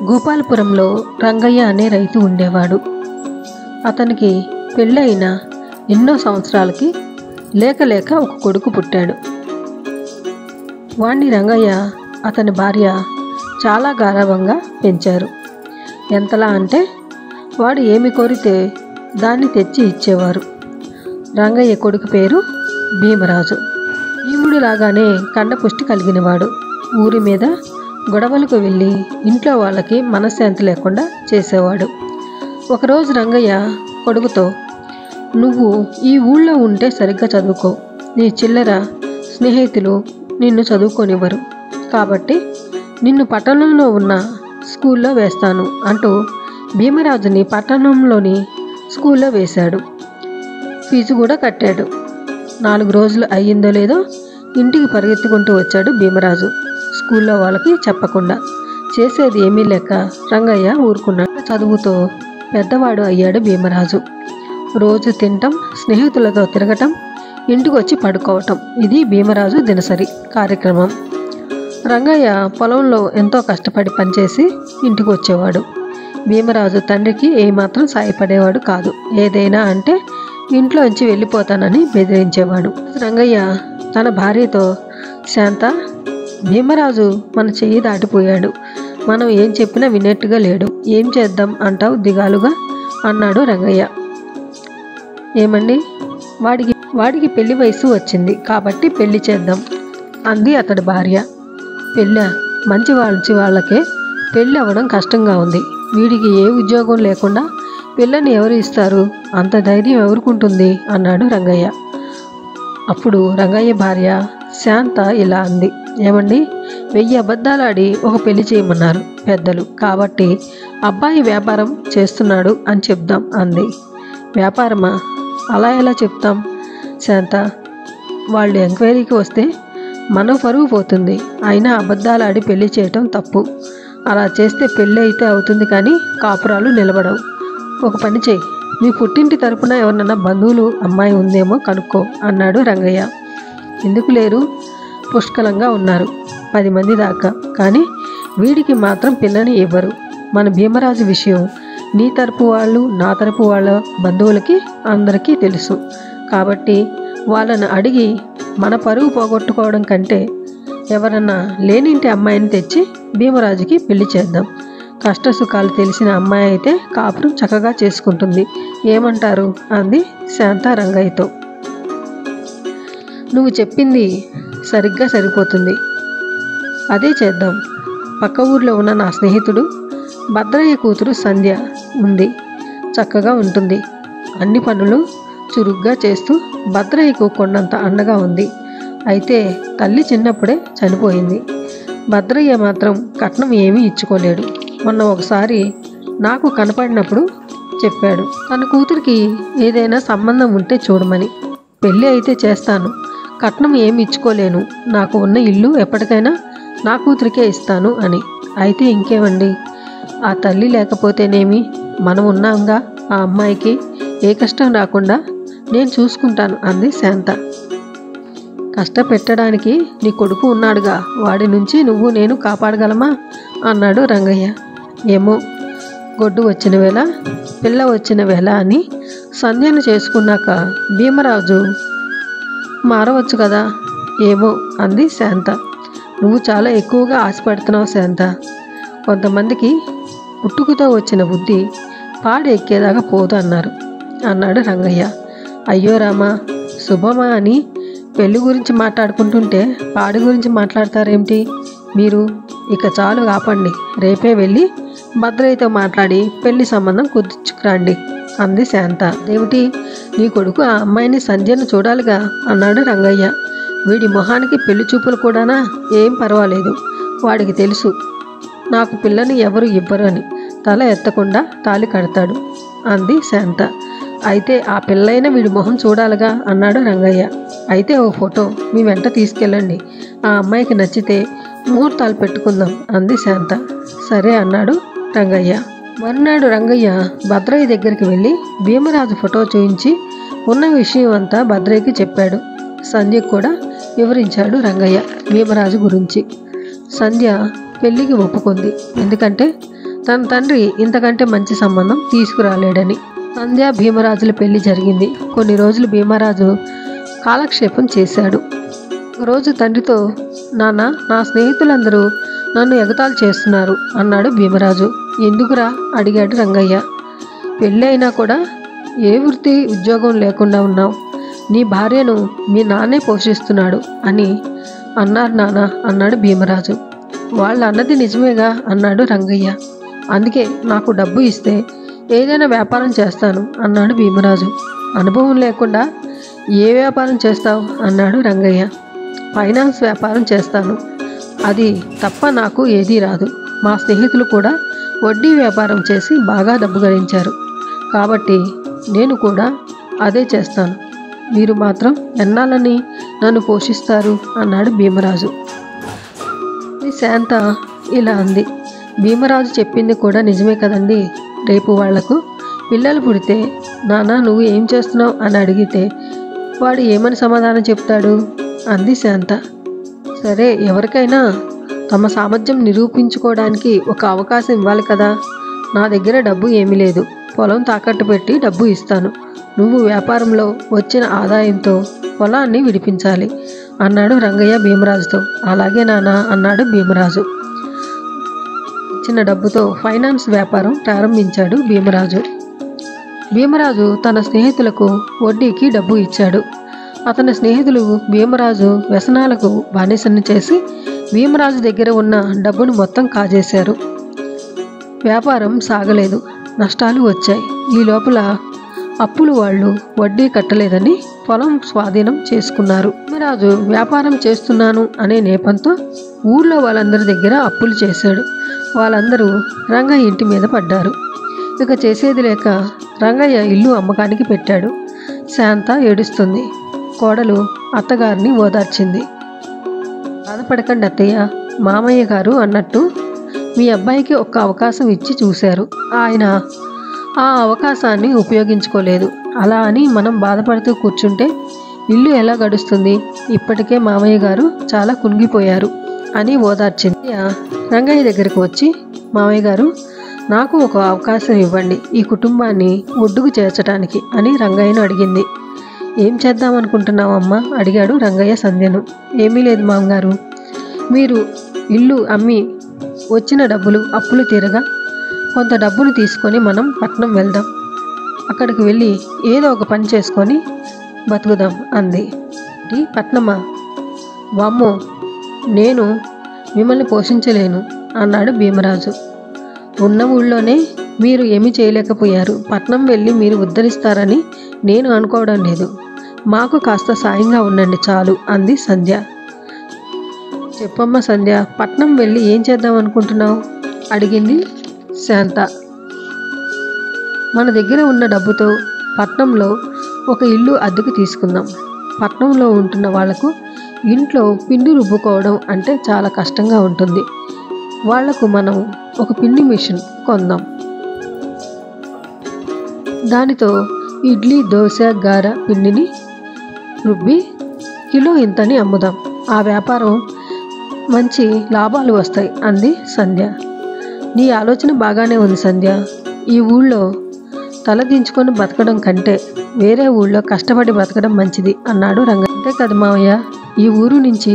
గోపాలపురంలో రంగయ్య అనే రైతు ఉండేవాడు. అతనికి పెళ్ళైన ఎన్నో సంవత్సరాలకి లేక ఒక కొడుకు పుట్టాడు. వాణ్ణి రంగయ్య అతని భార్య చాలా గారాబంగా పెంచారు. ఎంతలా అంటే వాడు ఏమి కోరితే దాన్ని తెచ్చి ఇచ్చేవారు. రంగయ్య కొడుకు పేరు భీమరాజు. భీముడిలాగానే కండపుష్టి కలిగినవాడు. ఊరి మీద గొడవలకు వెళ్ళి ఇంట్లో వాళ్ళకి మనశ్శాంతి లేకుండా చేసేవాడు. ఒకరోజు రంగయ్య కొడుకుతో, నువ్వు ఈ ఊళ్ళో ఉంటే సరిగ్గా చదువుకో, నీ చిల్లర స్నేహితులు నిన్ను చదువుకోనివ్వరు, కాబట్టి నిన్ను పట్టణంలో ఉన్న స్కూల్లో వేస్తాను అంటూ భీమరాజుని పట్టణంలోని స్కూల్లో వేశాడు. ఫీజు కూడా కట్టాడు. 4 రోజులు అయ్యిందో లేదో ఇంటికి పరిగెత్తుకుంటూ వచ్చాడు భీమరాజు. స్కూల్లో వాళ్ళకి చెప్పకుండా. చేసేది ఏమీ లేక రంగయ్య ఊరుకున్నాడు. చదువుతో పెద్దవాడు అయ్యాడు భీమరాజు. రోజు తినటం, స్నేహితులతో తిరగటం, ఇంటికి వచ్చి పడుకోవటం, ఇది భీమరాజు దినసరి కార్యక్రమం. రంగయ్య పొలంలో ఎంతో కష్టపడి పనిచేసి ఇంటికి వచ్చేవాడు. భీమరాజు తండ్రికి ఏమాత్రం సాయపడేవాడు కాదు. ఏదైనా అంటే ఇంట్లోంచి వెళ్ళిపోతానని బెదిరించేవాడు. రంగయ్య తన భార్యతో, శాంత, భీమరాజు మన చెయ్యి దాటిపోయాడు, మనం ఏం చెప్పినా వినేట్టుగా లేడు, ఏం చేద్దాం అంటావు దిగాలుగా అన్నాడు రంగయ్య. ఏమండి, వాడికి పెళ్లి వయసు వచ్చింది కాబట్టి పెళ్లి చేద్దాం అంది అతడి భార్య. పెళ్ళా? మంచి వాళ్ళకే పెళ్ళి అవ్వడం కష్టంగా ఉంది. వీడికి ఏ ఉద్యోగం లేకుండా పిల్లని ఎవరు ఇస్తారు? అంత ధైర్యం ఎవరుకుంటుంది అన్నాడు రంగయ్య. అప్పుడు రంగయ్య భార్య శాంత ఇలా అంది, ఏమండి, 1000 అబద్ధాలాడి ఒక పెళ్లి చేయమన్నారు పెద్దలు, కాబట్టి అబ్బాయి వ్యాపారం చేస్తున్నాడు అని చెప్దాం అంది. వ్యాపారమా? అలా ఎలా చెప్తాం శాంత? వాళ్ళు ఎంక్వైరీకి వస్తే మన పరువు పోతుంది. అయినా అబద్ధాలాడి పెళ్లి చేయటం తప్పు. అలా చేస్తే పెళ్ళి అయితే అవుతుంది కానీ కాపురాలు నిలబడవు. ఒక పని చెయ్యి, మీ పుట్టింటి తరపున ఎవరన్నా బంధువులు అమ్మాయి ఉందేమో కనుక్కో అన్నాడు రంగయ్య. ఎందుకు లేరు? పుష్కలంగా ఉన్నారు, 10 మంది దాకా. కానీ వీడికి మాత్రం పిల్లని ఇవ్వరు. మన భీమరాజు విషయం నీ తరపు వాళ్ళు, నా తరపు వాళ్ళ బంధువులకి అందరికీ తెలుసు. కాబట్టి వాళ్ళను అడిగి మన పరువు పోగొట్టుకోవడం కంటే ఎవరన్నా లేనింటి అమ్మాయిని తెచ్చి భీమరాజుకి పెళ్లి చేద్దాం. కష్టసుఖాలు తెలిసిన అమ్మాయి అయితే కాపురం చక్కగా చేసుకుంటుంది. ఏమంటారు అంది శాంత రంగయ్యతో. నువ్వు చెప్పింది సరిగ్గా సరిపోతుంది, అదే చేద్దాం. పక్క ఊర్లో ఉన్న నా స్నేహితుడు భద్రయ్య కూతురు సంధ్య ఉంది, చక్కగా ఉంటుంది. అన్ని పనులు చురుగ్గా చేస్తూ భద్రయ్యకు కొండంత అండగా ఉంది. అయితే తల్లి చిన్నప్పుడే చనిపోయింది. భద్రయ్య మాత్రం కట్నం ఏమీ ఇచ్చుకోలేడు. మొన్న ఒకసారి నాకు కనపడినప్పుడు చెప్పాడు, తన కూతురికి ఏదైనా సంబంధం ఉంటే చూడమని. పెళ్ళి అయితే చేస్తాను, కట్నం ఏమి ఇచ్చుకోలేను, నాకు ఉన్న ఇల్లు ఎప్పటికైనా నా కూతురికే ఇస్తాను అని. అయితే ఇంకేమండి, ఆ తల్లి లేకపోతేనేమి, మనం ఉన్నాంగా, ఆ అమ్మాయికి ఏ కష్టం రాకుండా నేను చూసుకుంటాను అంది శాంత. కష్టపెట్టడానికి నీ కొడుకు ఉన్నాడుగా, వాడి నుంచి నువ్వు నేను కాపాడగలమా అన్నాడు రంగయ్య. ఏమో, గొడ్డు వచ్చిన వేళ పిల్ల వచ్చిన వేళ అని సంధ్యను చేసుకున్నాక భీమరాజు మారవచ్చు కదా. ఏమో అంది శాంత. నువ్వు చాలా ఎక్కువగా ఆశపడుతున్నావు శాంత. కొంతమందికి పుట్టుకతో వచ్చిన బుద్ధి పాడు ఎక్కేదాకా పోదు అన్నాడు రంగయ్య. అయ్యో రామా, శుభమా అని పెళ్లి గురించి మాట్లాడుకుంటుంటే పాడి గురించి మాట్లాడతారేమిటి మీరు? ఇక చాలు ఆపండి, రేపే వెళ్ళి భద్రయ్యతో మాట్లాడి పెళ్లి సంబంధం కుదుర్చుకురండి అంది శాంత. దేవుటి, నీ కొడుకు ఆ అమ్మాయిని సంధ్యను చూడాలిగా అన్నాడు రంగయ్య. వీడి మొహానికి పెళ్లి చూపులు కూడానా? ఏం పర్వాలేదు, వాడికి తెలుసు నాకు పిల్లని ఎవరు ఇవ్వరు అని. తల ఎత్తకుండా తాళి కడతాడు అంది శాంత. అయితే ఆ పిల్లైన వీడి మొహం చూడాలిగా అన్నాడు రంగయ్య. అయితే ఓ ఫోటో మీ వెంట తీసుకెళ్ళండి, ఆ అమ్మాయికి నచ్చితే ముహూర్తాలు పెట్టుకుందాం అంది శాంత. సరే అన్నాడు రంగయ్య. మర్నాడు రంగయ్య భద్రయ్య దగ్గరికి వెళ్ళి భీమరాజు ఫోటో చూయించి ఉన్న విషయం అంతా భద్రయ్యకి చెప్పాడు. సంధ్యకు కూడా వివరించాడు రంగయ్య భీమరాజు గురించి. సంధ్య పెళ్లికి ఒప్పుకుంది. ఎందుకంటే తన తండ్రి ఇంతకంటే మంచి సంబంధం తీసుకురాలేడని. సంధ్య భీమరాజుల పెళ్లి జరిగింది. కొన్ని రోజులు భీమరాజు కాలక్షేపం చేశాడు. ఒకరోజు తండ్రితో, నాన్న, నా స్నేహితులందరూ నన్ను ఎగతాళి చేస్తున్నారు అన్నాడు భీమరాజు. ఎందుకురా అడిగాడు రంగయ్య. పెళ్ళి అయినా కూడా ఏ వృత్తి ఉద్యోగం లేకుండా ఉన్నావు, నీ భార్యను మీ నాన్నే పోషిస్తున్నాడు అని అన్నారు నాన్న అన్నాడు భీమరాజు. వాళ్ళు అన్నది నిజమేగా అన్నాడు రంగయ్య. అందుకే నాకు డబ్బు ఇస్తే ఏదైనా వ్యాపారం చేస్తాను అన్నాడు భీమరాజు. అనుభవం లేకుండా ఏ వ్యాపారం చేస్తావు అన్నాడు రంగయ్య. ఫైనాన్స్ వ్యాపారం చేస్తాను, అది తప్ప నాకు ఏదీ రాదు. మా స్నేహితులు కూడా వడ్డీ వ్యాపారం చేసి బాగా డబ్బు గడించారు, కాబట్టి నేను కూడా అదే చేస్తాను. మీరు మాత్రం ఎన్నాళ్ళని నన్ను పోషిస్తారు అన్నాడు భీమరాజు. శాంత ఇలా అంది, భీమరాజు చెప్పింది కూడా నిజమే కదండి. రేపు వాళ్లకు పిల్లలు పుడితే నాన్న నువ్వు ఏం చేస్తున్నావు అని అడిగితే వాడు ఏమని సమాధానం చెప్తాడు అంది శాంత. సరే, ఎవరికైనా తమ సామర్థ్యం నిరూపించుకోవడానికి ఒక అవకాశం ఇవ్వాలి కదా. నా దగ్గర డబ్బు ఏమీ లేదు, పొలం తాకట్టు పెట్టి డబ్బు ఇస్తాను. నువ్వు వ్యాపారంలో వచ్చిన ఆదాయంతో పొలాన్ని విడిపించాలి అన్నాడు రంగయ్య భీమరాజుతో. అలాగే నాన్న అన్నాడు భీమరాజు. ఇచ్చిన డబ్బుతో ఫైనాన్స్ వ్యాపారం ప్రారంభించాడు భీమరాజు. భీమరాజు తన స్నేహితులకు వడ్డీకి డబ్బు ఇచ్చాడు. అతని స్నేహితులు భీమరాజు వ్యసనాలకు బానిసను చేసి భీమరాజు దగ్గర ఉన్న డబ్బును మొత్తం కాజేశారు. వ్యాపారం సాగలేదు, నష్టాలు వచ్చాయి. ఈ లోపల అప్పులు వాళ్ళు వడ్డీ కట్టలేదని పొలం స్వాధీనం చేసుకున్నారు. భీమరాజు వ్యాపారం చేస్తున్నాను అనే నేపంతో ఊళ్ళో వాళ్ళందరి దగ్గర అప్పులు చేశాడు. వాళ్ళందరూ రంగయ్య ఇంటి మీద పడ్డారు. ఇక చేసేది లేక రంగయ్య ఇల్లు అమ్మకానికి పెట్టాడు. శాంత ఏడుస్తుంది. కోడలు అత్తగారిని ఓదార్చింది. బాధపడకండి అత్తయ్య, మామయ్య గారు అన్నట్టు మీ అబ్బాయికి ఒక్క అవకాశం ఇచ్చి చూశారు. ఆయన ఆ అవకాశాన్ని ఉపయోగించుకోలేదు. అలా అని మనం బాధపడుతూ కూర్చుంటే ఇల్లు ఎలా గడుస్తుంది? ఇప్పటికే మామయ్య గారు చాలా కుంగిపోయారు అని ఓదార్చింది. రంగయ్య దగ్గరకు వచ్చి, మామయ్య గారు, నాకు ఒక అవకాశం ఇవ్వండి ఈ కుటుంబాన్ని ఒడ్డుకు చేర్చడానికి అని రంగయ్యను అడిగింది. ఏం చేద్దామనుకుంటున్నావమ్మా అడిగాడు రంగయ్య సంధ్యను. ఏమీ లేదు మామగారు, మీరు ఇల్లు అమ్మి వచ్చిన డబ్బులు అప్పులు తీరగా కొంత డబ్బును తీసుకొని మనం పట్నం వెళ్దాం. అక్కడికి వెళ్ళి ఏదో ఒక పని చేసుకొని బతుకుదాం అంది. పట్నమా? వామ్మో, నేను మిమ్మల్ని పోషించలేను అన్నాడు భీమరాజు. ఉన్న ఊళ్ళోనే మీరు ఏమీ చేయలేకపోయారు, పట్నం వెళ్ళి మీరు ఉద్ధరిస్తారని నేను అనుకోవడం లేదు. మాకు కాస్త సాయంగా ఉండండి చాలు అంది సంధ్య. చెప్పమ్మ సంధ్య, పట్నం వెళ్ళి ఏం చేద్దాం అనుకుంటున్నావు అడిగింది శాంత. మన దగ్గర ఉన్న డబ్బుతో పట్నంలో ఒక ఇల్లు అద్దెకు తీసుకుందాం. పట్నంలో ఉంటున్న వాళ్లకు ఇంట్లో పిండి రుబ్బుకోవడం అంటే చాలా కష్టంగా ఉంటుంది. వాళ్లకు మనం ఒక పిండి మిషన్ కొందాం. దానితో ఇడ్లీ, దోశ, గార పిండిని రుబ్బి కిలో ఇంతని అమ్ముదాం. ఆ వ్యాపారం మంచి లాభాలు వస్తాయి అంది సంధ్య. నీ ఆలోచన బాగానే ఉంది సంధ్య. ఈ ఊళ్ళో తలదించుకొని బతకడం కంటే వేరే ఊళ్ళో కష్టపడి బతకడం మంచిది అన్నాడు రంగయ్య. అంతే కదా మావయ్య, ఈ ఊరు నుంచి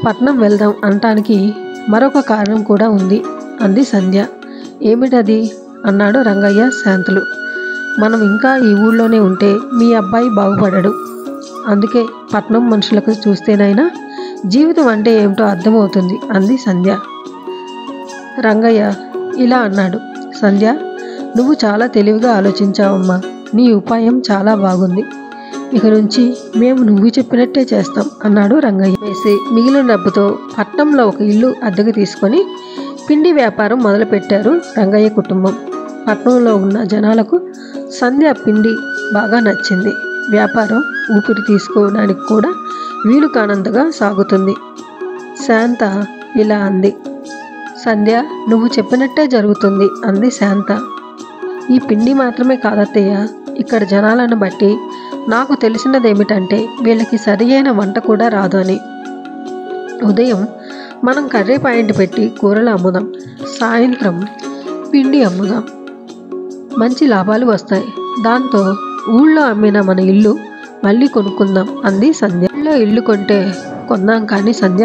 పట్నం వెళ్దాం అనటానికి మరొక కారణం కూడా ఉంది అంది సంధ్య. ఏమిటది అన్నాడు రంగయ్య శాంతులు. మనం ఇంకా ఈ ఊళ్ళోనే ఉంటే మీ అబ్బాయి బాగుపడడు. అందుకే పట్నం మనుషులకు చూస్తేనైనా జీవితం అంటే ఏమిటో అర్థమవుతుంది అంది సంధ్య. రంగయ్య ఇలా అన్నాడు, సంధ్య, నువ్వు చాలా తెలివిగా ఆలోచించావమ్మా. నీ ఉపాయం చాలా బాగుంది. ఇక నుంచి మేము నువ్వు చెప్పినట్టే చేస్తాం అన్నాడు రంగయ్య. వేసి మిగిలిన డబ్బుతో పట్నంలో ఒక ఇల్లు అద్దెకు తీసుకొని పిండి వ్యాపారం మొదలుపెట్టారు రంగయ్య కుటుంబం. పట్నంలో ఉన్న జనాలకు సంధ్య పిండి బాగా నచ్చింది. వ్యాపారం ఊపిరి తీసుకోవడానికి కూడా వీలు కానంతగా సాగుతుంది. శాంత ఇలా అంది, సంధ్య, నువ్వు చెప్పినట్టే జరుగుతుంది అంది శాంత. ఈ పిండి మాత్రమే కాదత్తయ్య, ఇక్కడ జనాలను బట్టి నాకు తెలిసినదేమిటంటే వీళ్ళకి సరియైన వంట కూడా రాదు అని. ఉదయం మనం కర్రీ పాయింట్ పెట్టి కూరలు అమ్ముదాం, సాయంత్రం పిండి అమ్ముదాం, మంచి లాభాలు వస్తాయి. దాంతో ఊళ్ళో అమ్మిన మన ఇల్లు మళ్ళీ కొనుక్కుందాం అంది సంధ్య. ఊళ్ళో ఇల్లు కొన్నాం కానీ సంధ్య,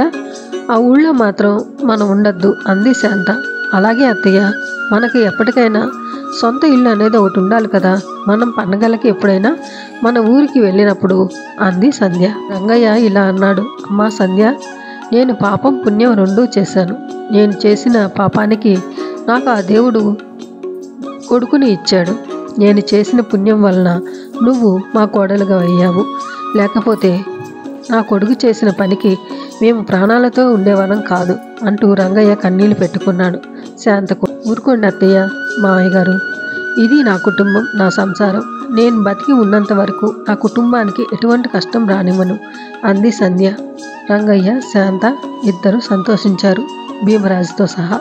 ఆ ఊళ్ళో మాత్రం మనం ఉండద్దు అంది శాంత. అలాగే అత్తయ్య, మనకి ఎప్పటికైనా సొంత ఇల్లు అనేది ఒకటి ఉండాలి కదా, మనం పండగలకి ఎప్పుడైనా మన ఊరికి వెళ్ళినప్పుడు అంది సంధ్య. రంగయ్య ఇలా అన్నాడు. అమ్మా సంధ్య, నేను పాపం పుణ్యం రెండూ చేశాను. నేను చేసిన పాపానికి నాకు ఆ దేవుడు కొడుకుని ఇచ్చాడు. నేను చేసిన పుణ్యం వలన నువ్వు మా కోడలుగా అయ్యావు. లేకపోతే నా కొడుకు చేసిన పనికి మేము ప్రాణాలతో ఉండేవాళ్ళం కాదు అంటూ రంగయ్య కన్నీళ్లు పెట్టుకున్నాడు. శాంతకు, ఊరుకోండి అత్తయ్య, మావయ్య గారు, ఇది నా కుటుంబం, నా సంసారం. నేను బతికి ఉన్నంత వరకు నా కుటుంబానికి ఎటువంటి కష్టం రానివ్వను అంది సంధ్య. రంగయ్య, శాంత ఇద్దరు సంతోషించారు, భీమరాజుతో సహా.